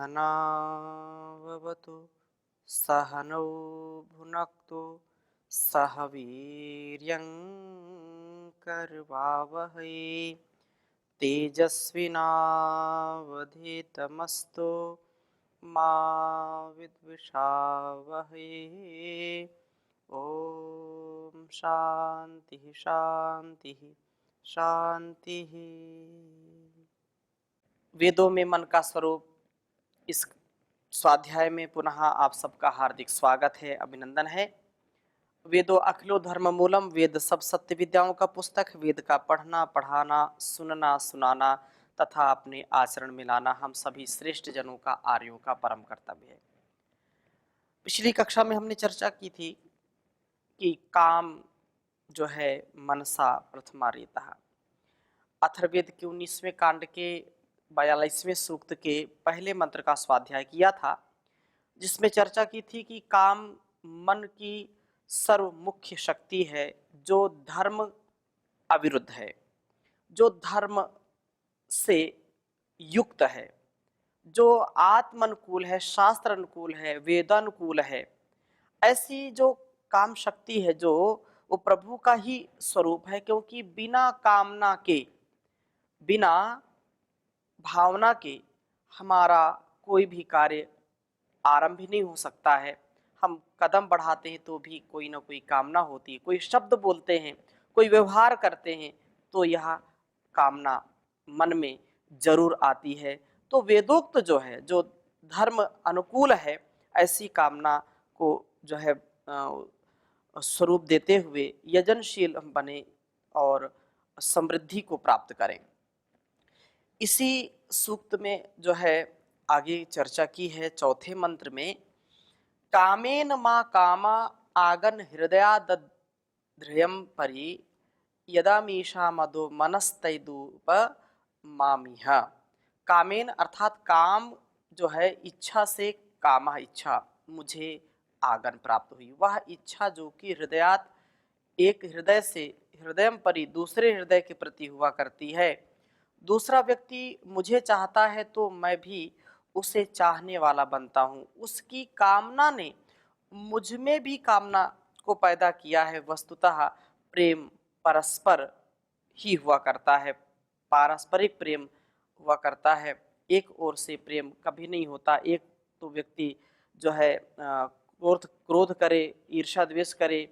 सहनाववतु सहनौ भुनक्तु सह वीर्यं करवावहै तेजस्विनावधीतमस्तु मा विद्विषावहै। ओम शांति शांति शांति। वेदों में मन का स्वरूप, इस स्वाध्याय में पुनः आप सबका हार्दिक स्वागत है, अभिनंदन है। वेदो अखिलो धर्म मूलम, वेद सब सत्य विद्याओं का पुस्तक। वेद का पढ़ना, पढ़ाना, सुनना, सुनाना तथा अपने आचरण में लाना हम सभी श्रेष्ठ जनों का, आर्यों का परम कर्तव्य है। पिछली कक्षा में हमने चर्चा की थी कि काम जो है मनसा प्रथमा रेतः। अथर्ववेद के 19वें कांड के 42वें सूक्त के पहले मंत्र का स्वाध्याय किया था, जिसमें चर्चा की थी कि काम मन की सर्व मुख्य शक्ति है, जो धर्म अविरुद्ध है, जो धर्म से युक्त है, जो आत्म अनुकूल है, शास्त्र अनुकूल है, वेदानुकूल है। ऐसी जो काम शक्ति है, जो वो प्रभु का ही स्वरूप है, क्योंकि बिना कामना के, बिना भावना के हमारा कोई भी कार्य आरंभ ही नहीं हो सकता है। हम कदम बढ़ाते हैं तो भी कोई ना कोई कामना होती है, कोई शब्द बोलते हैं, कोई व्यवहार करते हैं तो यह कामना मन में जरूर आती है। तो वेदोक्त जो है, जो धर्म अनुकूल है, ऐसी कामना को जो है स्वरूप देते हुए यजनशील हम बने और समृद्धि को प्राप्त करें। इसी सूक्त में जो है आगे चर्चा की है चौथे मंत्र में, कामेन मा कामा आगन हृदयाद्रयम परि यदा मीशा मदो मनस्तैदुप मामिह। कामेन अर्थात काम जो है इच्छा से, कामा इच्छा, मुझे आगन प्राप्त हुई। वह इच्छा जो कि हृदयात, एक हृदय से, हृदय परि दूसरे हृदय के प्रति हुआ करती है। दूसरा व्यक्ति मुझे चाहता है तो मैं भी उसे चाहने वाला बनता हूँ। उसकी कामना ने मुझ में भी कामना को पैदा किया है। वस्तुतः प्रेम परस्पर ही हुआ करता है, पारस्परिक प्रेम हुआ करता है। एक ओर से प्रेम कभी नहीं होता। एक तो व्यक्ति जो है क्रोध करे, ईर्ष्या द्वेष करे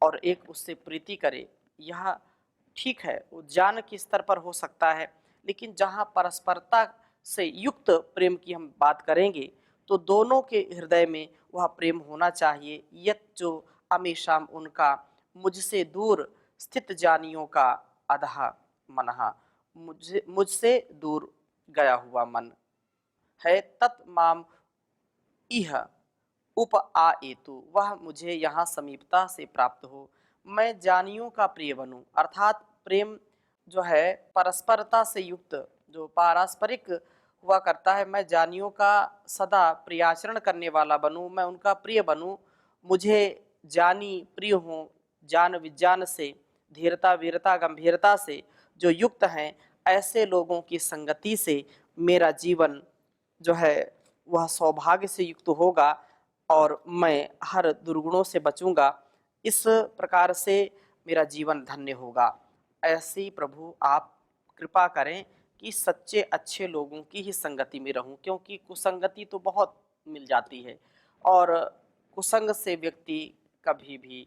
और एक उससे प्रीति करे, यह ठीक है, वो ज्ञान के स्तर पर हो सकता है। लेकिन जहाँ परस्परता से युक्त प्रेम की हम बात करेंगे तो दोनों के हृदय में वह प्रेम होना चाहिए। यत जो हमेशा उनका मुझसे दूर स्थित जानियों का अधहा मनहा, मुझसे दूर गया हुआ मन है। तत् माम इह उप आएतु, वह मुझे यहाँ समीपता से प्राप्त हो, मैं जानियों का प्रिय बनूं। अर्थात प्रेम जो है परस्परता से युक्त, जो पारस्परिक हुआ करता है, मैं जानियों का सदा प्रियाचरण करने वाला बनूं, मैं उनका प्रिय बनूं। मुझे जानी प्रिय हों, ज्ञान विज्ञान से, धीरता वीरता गंभीरता से जो युक्त हैं, ऐसे लोगों की संगति से मेरा जीवन जो है वह सौभाग्य से युक्त होगा और मैं हर दुर्गुणों से बचूंगा। इस प्रकार से मेरा जीवन धन्य होगा। ऐसी प्रभु आप कृपा करें कि सच्चे अच्छे लोगों की ही संगति में रहूं, क्योंकि कुसंगति तो बहुत मिल जाती है और कुसंग से व्यक्ति कभी भी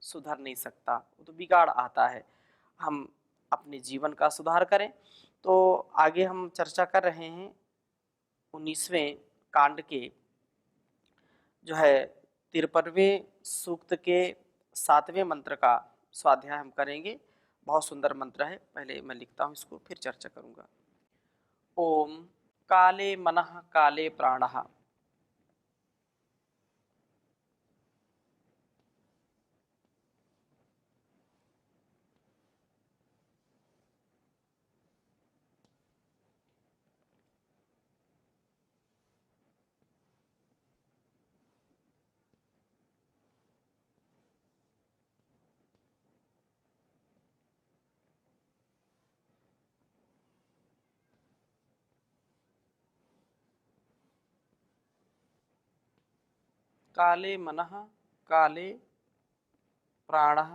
सुधर नहीं सकता, वो तो बिगाड़ आता है। हम अपने जीवन का सुधार करें। तो आगे हम चर्चा कर रहे हैं 19वें कांड के जो है 53वें सूक्त के 7वें मंत्र का स्वाध्याय हम करेंगे। बहुत सुंदर मंत्र है, पहले मैं लिखता हूँ इसको, फिर चर्चा करूँगा। ओम काले मनः काले प्राणः, काले मनः काले प्राणः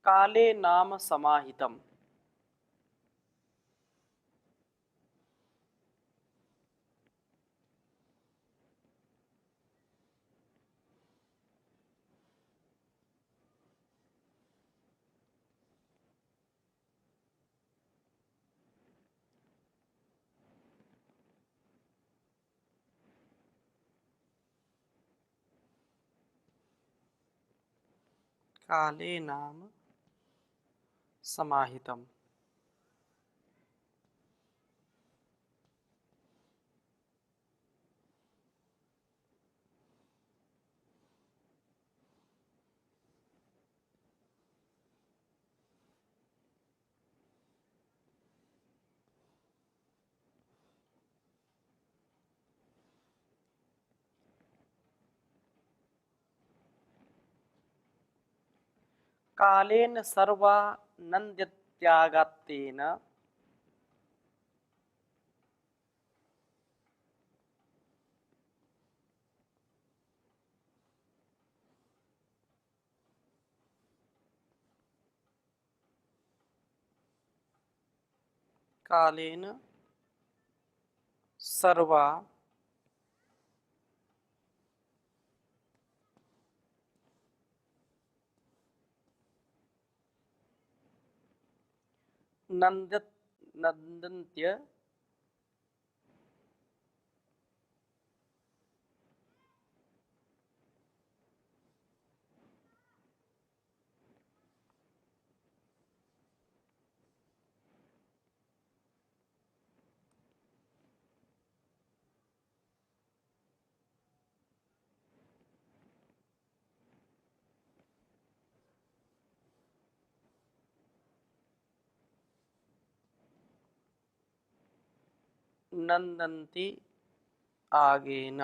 काले नाम समाहितम्। काले नाम समाहितम्। कालेन सर्वानन्द्यत्यागतेन कालेन सर्वा नंदत नंदन्त्य नंदन्ति आगेन।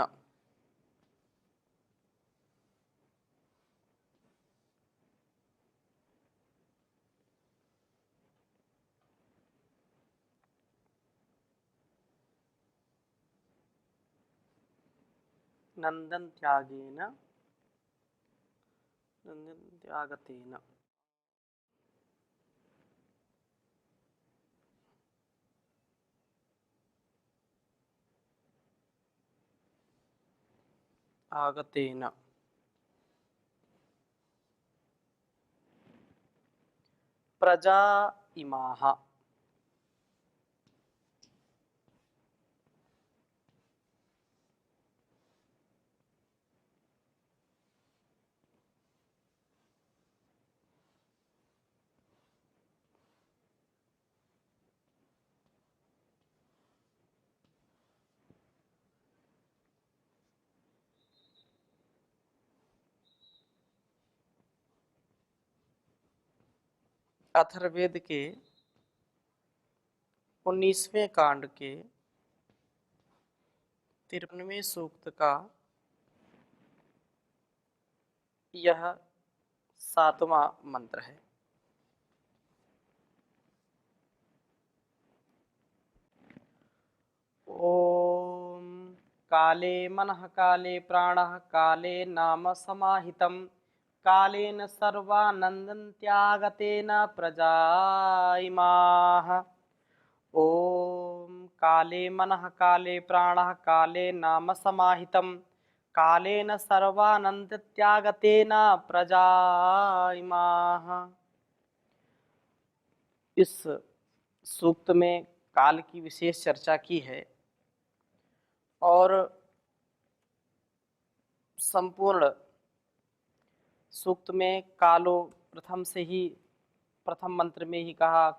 नंदन्त्यागेन नंदन्त्यागतेन। आगतेन प्रजा इमाः। अथर्ववेद के 19वें कांड के 53वें सूक्त का यह 7वां मंत्र है। ओम काले मनः काले प्राणः काले नाम समाहितम् कालेन सर्वानन्दन्त्यागतेन प्रजा इमाः। ओम काले मनः काले प्राणः काले नाम समाहितम् कालेन सर्वानन्दत्यागतेन प्रजा इमाः। इस सूक्त में काल की विशेष चर्चा की है और संपूर्ण सूक्त में कालो प्रथम से ही प्रथम मंत्र में ही कहा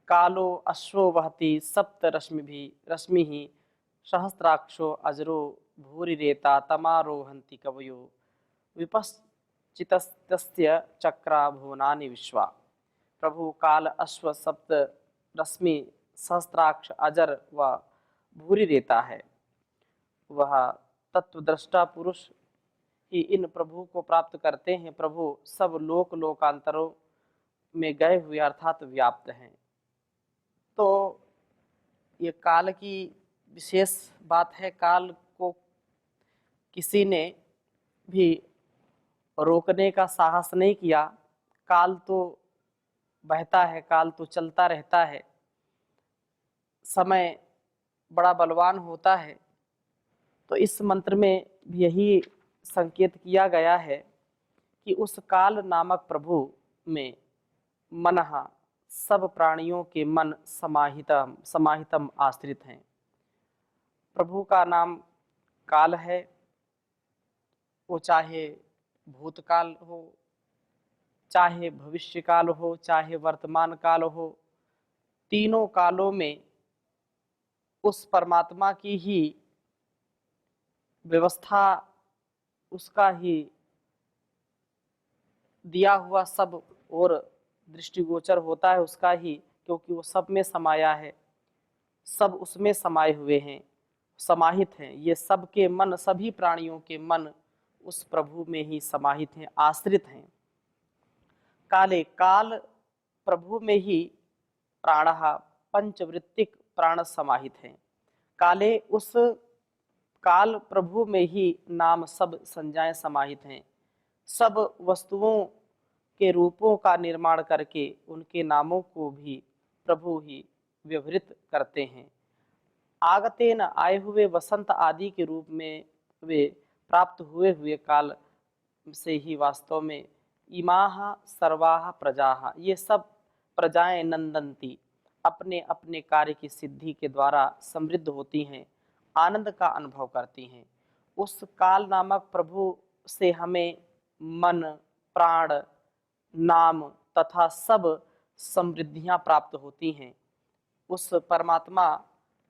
कालो अश्वो वहति सप्त रश्मि ही सहस्राक्षो अजरो भूरिरेता तमारोहन्ति कवयो विपश्चितस्य चक्रा भुवनानि विश्वा। प्रभु काल अश्व सप्त रश्मि सहस्त्राक्ष अजर व भूरि रहता है। वह तत्वदृष्टा पुरुष कि इन प्रभु को प्राप्त करते हैं, प्रभु सब लोक लोकांतरों में गए हुए अर्थात व्याप्त हैं। तो ये काल की विशेष बात है। काल को किसी ने भी रोकने का साहस नहीं किया। काल तो बहता है, काल तो चलता रहता है। समय बड़ा बलवान होता है। तो इस मंत्र में भी यही संकेत किया गया है कि उस काल नामक प्रभु में मनः सब प्राणियों के मन समाहितम समाहितम आश्रित हैं। प्रभु का नाम काल है। वो चाहे भूतकाल हो, चाहे भविष्यकाल हो, चाहे वर्तमान काल हो, तीनों कालों में उस परमात्मा की ही व्यवस्था, उसका ही दिया हुआ सब और दृष्टिगोचर होता है, उसका ही, क्योंकि वो सब में समाया है, सब उसमें समाये हुए हैं, समाहित हैं। ये सब के मन, सभी प्राणियों के मन उस प्रभु में ही समाहित हैं, आश्रित हैं। काले, काल प्रभु में ही प्राणः पंचवृत्तिक प्राण समाहित हैं। काले, उस काल प्रभु में ही नाम सब संज्ञाएं समाहित हैं। सब वस्तुओं के रूपों का निर्माण करके उनके नामों को भी प्रभु ही व्यवहृत करते हैं। आगतेन, आए हुए, वसंत आदि के रूप में वे प्राप्त हुए काल से ही वास्तव में इमाह सर्वाह प्रजाः, ये सब प्रजाएं नंदंती, अपने अपने कार्य की सिद्धि के द्वारा समृद्ध होती हैं, आनंद का अनुभव करती हैं। उस काल नामक प्रभु से हमें मन, प्राण, नाम तथा सब समृद्धियां प्राप्त होती हैं। उस परमात्मा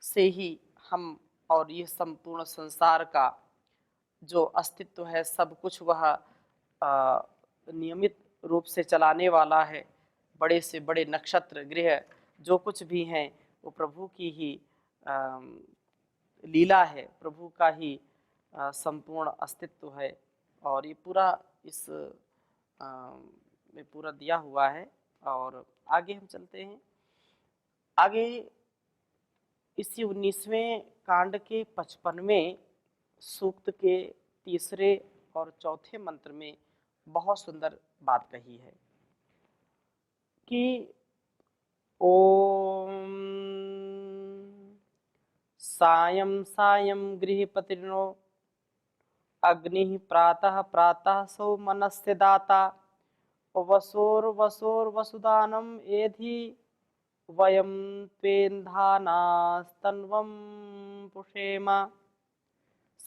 से ही हम और ये संपूर्ण संसार का जो अस्तित्व है, सब कुछ वह नियमित रूप से चलाने वाला है। बड़े से बड़े नक्षत्र, ग्रह जो कुछ भी हैं वो प्रभु की ही लीला है, प्रभु का ही संपूर्ण अस्तित्व है। और ये पूरा इस में पूरा दिया हुआ है। और आगे हम चलते हैं। आगे इसी 19वें कांड के 55वें सूक्त के तीसरे और चौथे मंत्र में बहुत सुंदर बात कही है कि ओम सायं सायं गृहपतिर्नो अग्नि प्रातः प्रातः सौ मनस्य दाता वसोर वसोर वसुदानम एधि वयम त्वेन्धानास्तन्वं पुषेम।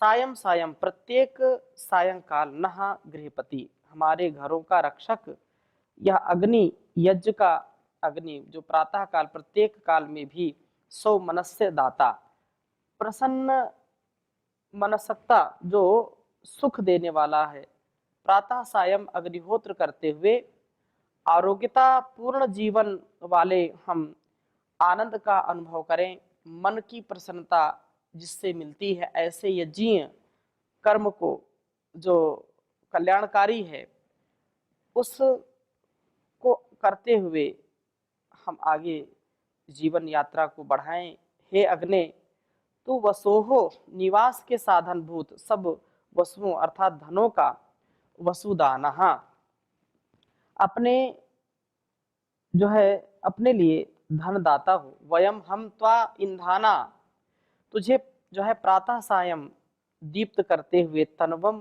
सायं सायं, प्रत्येक सायंकाल, नह गृहपति, हमारे घरों का रक्षक, यह अग्नि, यज्ञ का अग्नि जो प्रातः काल, प्रत्येक काल में भी सौ मनस्य दाता, प्रसन्न मनसत्ता, जो सुख देने वाला है। प्रातः सायं अग्निहोत्र करते हुए आरोग्यता पूर्ण जीवन वाले हम आनंद का अनुभव करें, मन की प्रसन्नता जिससे मिलती है, ऐसे यज्ञीय कर्म को जो कल्याणकारी है उस को करते हुए हम आगे जीवन यात्रा को बढ़ाएं। हे अग्नि, तू वसोहो, निवास के साधन भूत सब वसुओं अर्थात धनों का, वसुदानः, अपने जो है अपने लिए धनदाता हो। वयम, हम, त्वा इंधाना, तुझे जो है प्रातः सायं दीप्त करते हुए, तनवम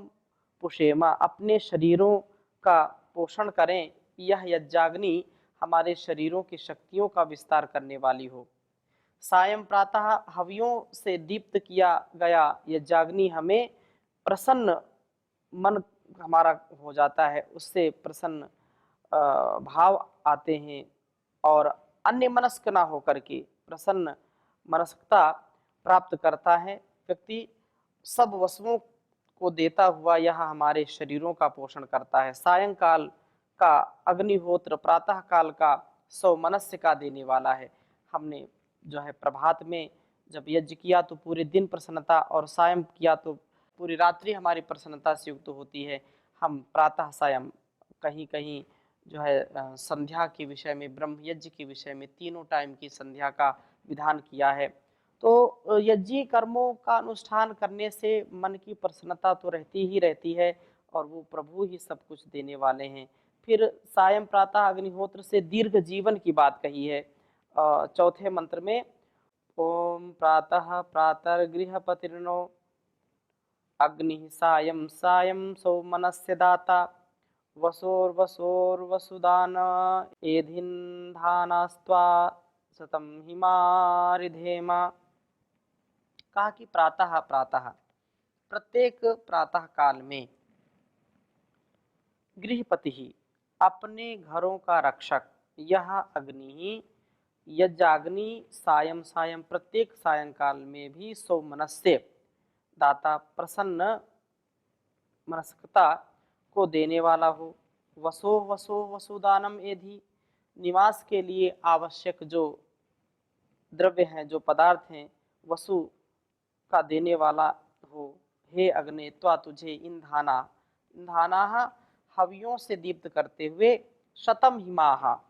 पुषेमा, अपने शरीरों का पोषण करें। यह यज्ञाग्नि हमारे शरीरों की शक्तियों का विस्तार करने वाली हो। सायं प्रातः हवियों से दीप्त किया गया यज्ञाग्नि हमें प्रसन्न, मन हमारा हो जाता है, उससे प्रसन्न भाव आते हैं और अन्य मनस्क ना होकर के प्रसन्न मनस्कता प्राप्त करता है। व्यक्ति सब वस्तुओं को देता हुआ यह हमारे शरीरों का पोषण करता है। सायंकाल का अग्निहोत्र प्रातः काल का सौ मनस्य का देने वाला है। हमने जो है प्रभात में जब यज्ञ किया तो पूरे दिन प्रसन्नता, और सायं किया तो पूरी रात्रि हमारी प्रसन्नता से युक्त होती है। हम प्रातः सायं कहीं कहीं जो है संध्या के विषय में, ब्रह्म यज्ञ के विषय में, तीनों टाइम की संध्या का विधान किया है। तो यज्ञीय कर्मों का अनुष्ठान करने से मन की प्रसन्नता तो रहती ही रहती है और वो प्रभु ही सब कुछ देने वाले हैं। फिर सायं प्रातः अग्निहोत्र से दीर्घ जीवन की बात कही है चौथे मंत्र में। ओम प्रातः प्रातर्गृहपतिर्नो अग्निः सायं सायं सौमनस्य दाता वसोर्वसोर्वसुदान एधिन्धानास्त्वा सतम हिमारिधेमा। कहा कि प्रातः प्रातः, प्रत्येक प्रातः काल में गृहपति ही, अपने घरों का रक्षक, यह अग्नि ही, यज्ञाग्नि सायं सायं, प्रत्येक सायंकाल में भी सौमनस्य, दाता, प्रसन्न मनस्कता को देने वाला हो। वसो वसो वसुदानम एधि, निवास के लिए आवश्यक जो द्रव्य हैं, जो पदार्थ हैं, वसु का देने वाला हो। हे अग्नि, त्वा तुझे इंधाना, इंधाना हवियों से दीप्त करते हुए, शतम हिमाहा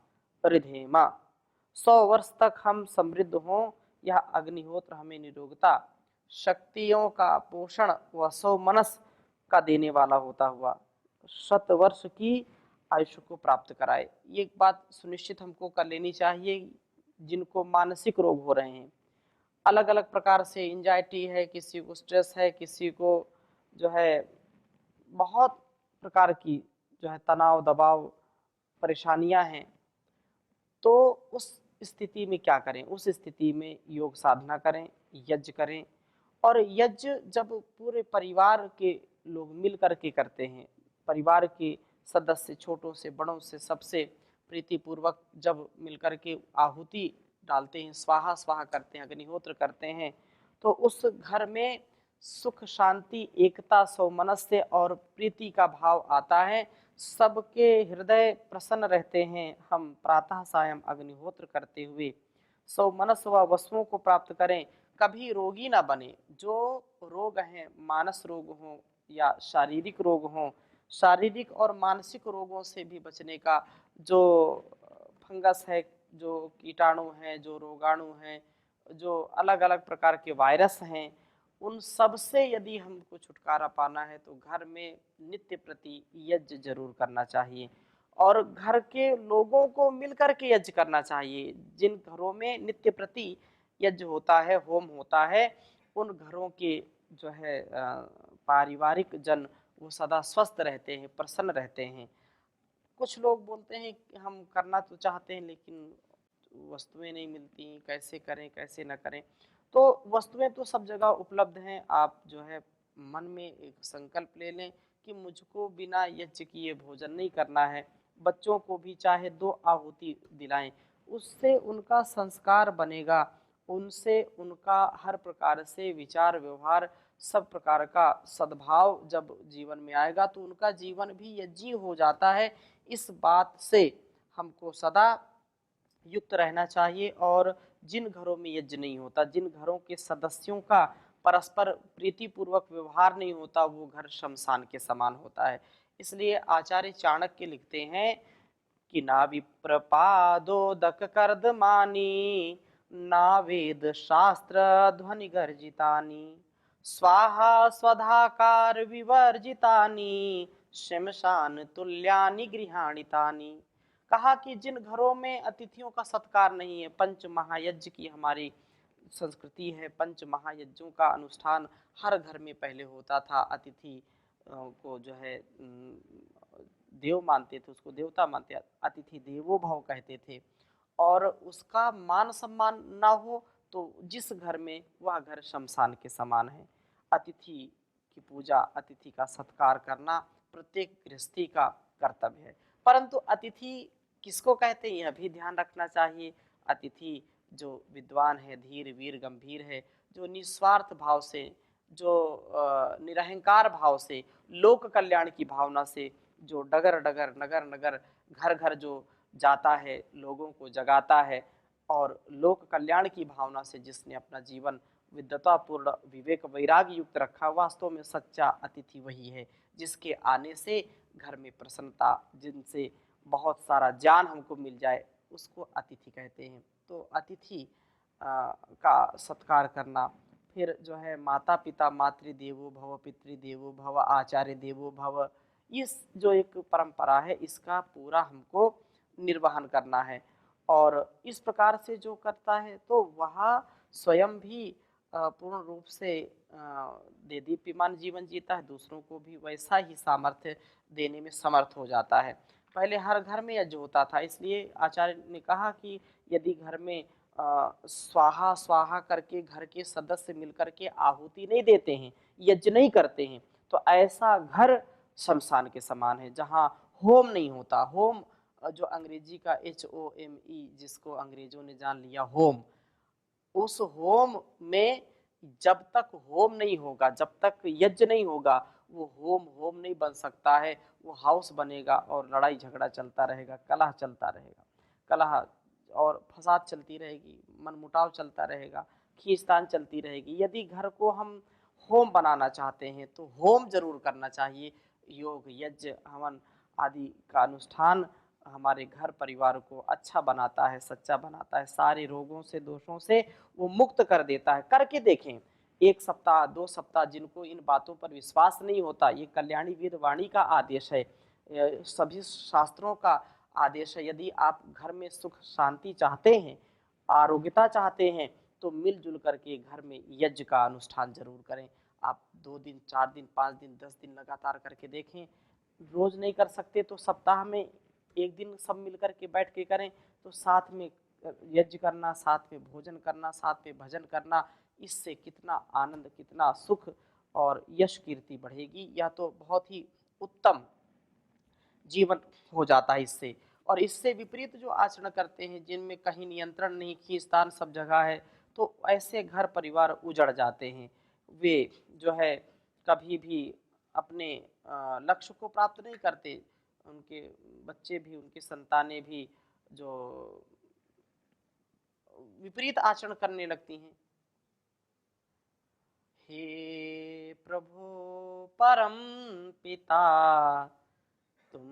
रिधेमा, 100 वर्ष तक हम समृद्ध हों, यह अग्निहोत्र हमें निरोगता, शक्तियों का पोषण व 100 मनस का देने वाला होता हुआ 100 वर्ष की आयुष्य को प्राप्त कराए। ये एक बात सुनिश्चित हमको कर लेनी चाहिए, जिनको मानसिक रोग हो रहे हैं, अलग अलग प्रकार से एंजाइटी है, किसी को स्ट्रेस है, किसी को जो है बहुत प्रकार की जो है तनाव दबाव परेशानियां हैं, तो उस स्थिति में क्या करें? उस स्थिति में योग साधना करें, यज्ञ करें। और यज्ञ जब पूरे परिवार के लोग मिल करके करते हैं, परिवार के सदस्य छोटों से बड़ों से सबसे प्रीतिपूर्वक जब मिलकर के आहुति डालते हैं, स्वाहा स्वाहा करते हैं, अग्निहोत्र करते हैं, तो उस घर में सुख शांति एकता सौमनस्य और प्रीति का भाव आता है। सबके हृदय प्रसन्न रहते हैं। हम प्रातः सायं अग्निहोत्र करते हुए सौमनस व वसुओं को प्राप्त करें, कभी रोगी ना बने। जो रोग हैं, मानस रोग हों या शारीरिक रोग हों, शारीरिक और मानसिक रोगों से भी बचने का जो फंगस है, जो कीटाणु हैं, जो रोगाणु हैं, जो अलग अलग प्रकार के वायरस हैं, उन सब से यदि हमको छुटकारा पाना है तो घर में नित्य प्रति यज्ञ जरूर करना चाहिए और घर के लोगों को मिलकर के यज्ञ करना चाहिए। जिन घरों में नित्य प्रति यज्ञ होता है, होम होता है, उन घरों के जो है पारिवारिक जन वो सदा स्वस्थ रहते हैं, प्रसन्न रहते हैं। कुछ लोग बोलते हैं कि हम करना तो चाहते हैं लेकिन वस्तुएं नहीं मिलती, कैसे करें कैसे न करें। तो वस्तुएं तो सब जगह उपलब्ध हैं। आप जो है मन में एक संकल्प ले लें कि मुझको बिना यज्ञ किए भोजन नहीं करना है। बच्चों को भी चाहे 2 आहुति दिलाएं, उससे उनका संस्कार बनेगा, उनसे उनका हर प्रकार से विचार व्यवहार सब प्रकार का सद्भाव जब जीवन में आएगा तो उनका जीवन भी यज्ञी हो जाता है। इस बात से हमको सदा युक्त रहना चाहिए। और जिन घरों में यज्ञ नहीं होता, जिन घरों के सदस्यों का परस्पर प्रीतिपूर्वक व्यवहार नहीं होता, वो घर शमशान के समान होता है। इसलिए आचार्य चाणक्य लिखते हैं कि ना विप्रपादोदक कर्दमानी, ना वेद शास्त्र ध्वनि गर्जितानी, स्वाहा स्वधाकार विवर्जितानी, शमशान तुल्यानि गृहाणितानि। कहा कि जिन घरों में अतिथियों का सत्कार नहीं है, पंच महायज्ञ की हमारी संस्कृति है, पंच महायज्ञों का अनुष्ठान हर घर में पहले होता था। अतिथि को जो है देव मानते थे, उसको देवता मानते, अतिथि देवो भव कहते थे। और उसका मान सम्मान ना हो तो जिस घर में, वह घर शमशान के समान है। अतिथि की पूजा, अतिथि का सत्कार करना प्रत्येक गृहस्थी का कर्तव्य है। परंतु अतिथि किसको कहते हैं यह भी ध्यान रखना चाहिए। अतिथि जो विद्वान है, धीर वीर गंभीर है, जो निस्वार्थ भाव से, जो निरहंकार भाव से, लोक कल्याण की भावना से, जो डगर डगर नगर नगर घर घर जो जाता है, लोगों को जगाता है और लोक कल्याण की भावना से जिसने अपना जीवन विद्वतापूर्ण विवेक वैराग्य युक्त रखा, वास्तव में सच्चा अतिथि वही है जिसके आने से घर में प्रसन्नता, जिनसे बहुत सारा ज्ञान हमको मिल जाए, उसको अतिथि कहते हैं। तो अतिथि का सत्कार करना, फिर जो है माता पिता, मातृदेवो भव, पितृदेवो भव, आचार्य देवो भव, इस जो एक परंपरा है इसका पूरा हमको निर्वहन करना है। और इस प्रकार से जो करता है तो वह स्वयं भी पूर्ण रूप से देदीप्यमान जीवन जीता है, दूसरों को भी वैसा ही सामर्थ्य देने में समर्थ हो जाता है। पहले हर घर में यज्ञ होता था, इसलिए आचार्य ने कहा कि यदि घर में स्वाहा स्वाहा करके घर के सदस्य मिलकर के आहुति नहीं देते हैं, यज्ञ नहीं करते हैं, तो ऐसा घर शमशान के समान है, जहाँ होम नहीं होता। होम जो अंग्रेजी का HOME, जिसको अंग्रेजों ने जान लिया होम, उस होम में जब तक होम नहीं होगा, जब तक यज्ञ नहीं होगा, वो होम होम नहीं बन सकता है। वो हाउस बनेगा और लड़ाई झगड़ा चलता रहेगा, कलह चलता रहेगा, कलह और फसाद चलती रहेगी, मनमुटाव चलता रहेगा, खींचतान चलती रहेगी। यदि घर को हम होम बनाना चाहते हैं तो होम जरूर करना चाहिए। योग, यज्ञ, हवन आदि का अनुष्ठान हमारे घर परिवार को अच्छा बनाता है, सच्चा बनाता है, सारे रोगों से, दोषों से वो मुक्त कर देता है। करके देखें, 1 सप्ताह 2 सप्ताह, जिनको इन बातों पर विश्वास नहीं होता, ये कल्याणी वेद वाणी का आदेश है, सभी शास्त्रों का आदेश है। यदि आप घर में सुख शांति चाहते हैं, आरोग्यता चाहते हैं, तो मिलजुल करके घर में यज्ञ का अनुष्ठान जरूर करें। आप 2 दिन, 4 दिन, 5 दिन, 10 दिन लगातार करके देखें। रोज नहीं कर सकते तो सप्ताह में 1 दिन सब मिलकर के बैठ के करें। तो साथ में यज्ञ करना, साथ में भोजन करना, साथ में भजन करना, इससे कितना आनंद, कितना सुख और यश कीर्ति बढ़ेगी। यह तो बहुत ही उत्तम जीवन हो जाता है इससे। और इससे विपरीत जो आचरण करते हैं, जिनमें कहीं नियंत्रण नहीं, खींचतान सब जगह है, तो ऐसे घर परिवार उजड़ जाते हैं। वे जो है कभी भी अपने लक्ष्य को प्राप्त नहीं करते। उनके बच्चे भी, उनकी संतानें भी जो विपरीत आचरण करने लगती हैं। हे प्रभु परम पिता, तुम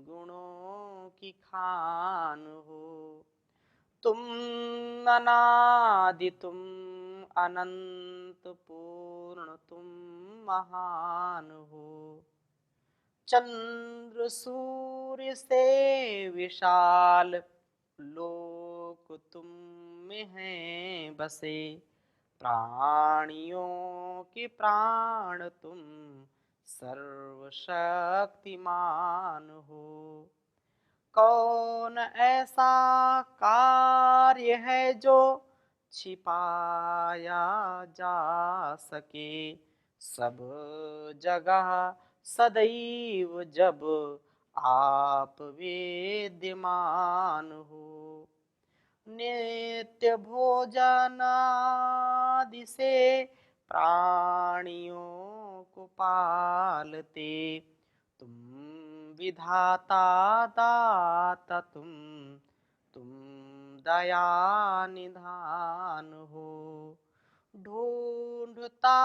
गुणों की खान हो, तुम अनादि, तुम अनंत पूर्ण, तुम महान हो। चंद्र सूर्य से विशाल लोक तुम में हैं बसे, प्राणियों के प्राण तुम सर्वशक्तिमान हो। कौन ऐसा कार्य है जो छिपाया जा सके, सब जगह सदैव जब आप विद्यमान हो। नित्य भोजन आदि से प्राणियों को पालते, तुम विधाता दाता, तुम दया निधान हो। ढूंढता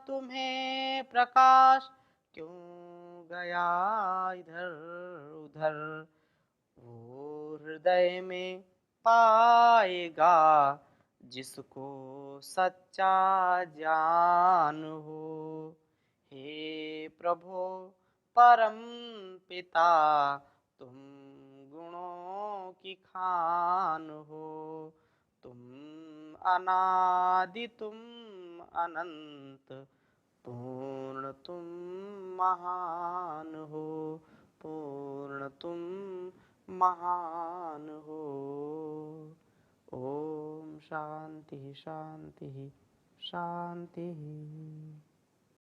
तुम्हें प्रकाश, क्यों गया इधर उधर, वो हृदय में पाएगा जिसको सच्चा ज्ञान हो। हे प्रभु परम पिता, तुम गुणों की खान हो, तुम अनादि, तुम अनंत पूर्ण, तुम महान हो, पूर्ण तुम महान हो। ओम शांति शांति शांति।